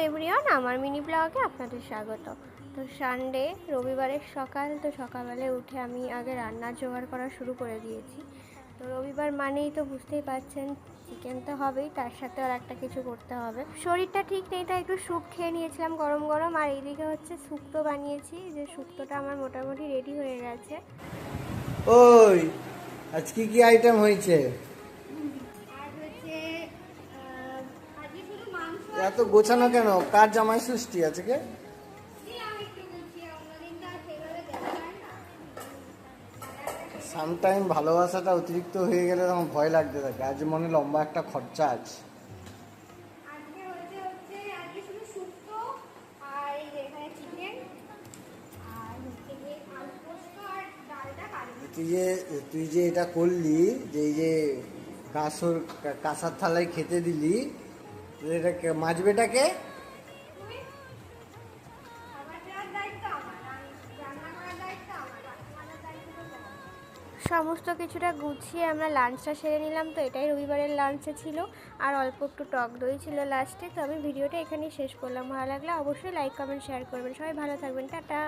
Everyone, আমার mini ব্লগে আপনাদের স্বাগত। তো সানডে, রবিবারের সকাল। তো সকালবেলায় উঠে আমি আগে রান্নার জোগাড় করা শুরু করে দিয়েছি। তো রবিবার মানেই তো বুঝতেই পারছেন, চিকেন তো হবেই, তার সাথে আর একটা কিছু করতে হবে। শরীরটা ঠিক নেই, তাই একটু স্যুপ খেয়ে নিয়েছিলাম গরম গরম। আর এইদিকে হচ্ছে শুক্তো বানিয়েছি, যে শুক্তোটা আমার মোটামুটি রেডি হয়ে গেছে। ওই আজকে কি আইটেম হয়েছে? এত গোছানো কেন? কার জামাই ষষ্ঠী আজকে? সামটাইম ভালোবাসাটা অতিরিক্ত হয়ে গেলে তখন ভয় লাগতে থাকে। আজ মনে লম্বা একটা খরচা আছে। তুই যে এটা করলি, যে এই যে কাঁসার থালায় খেতে দিলি, এটাকে মাজবেটাকে? সমস্ত কিছুটা গুছিয়ে আমরা লাঞ্চটা সেরে নিলাম। তো এটাই রবিবারের লাঞ্চে ছিল, আর অল্প একটু টক দই ছিল লাস্টে। তো আমি ভিডিওটা এখানেই শেষ করলাম। ভালো লাগলে অবশ্যই লাইক কমেন্ট শেয়ার করবেন। সবাই ভালো থাকবেন, টাটা।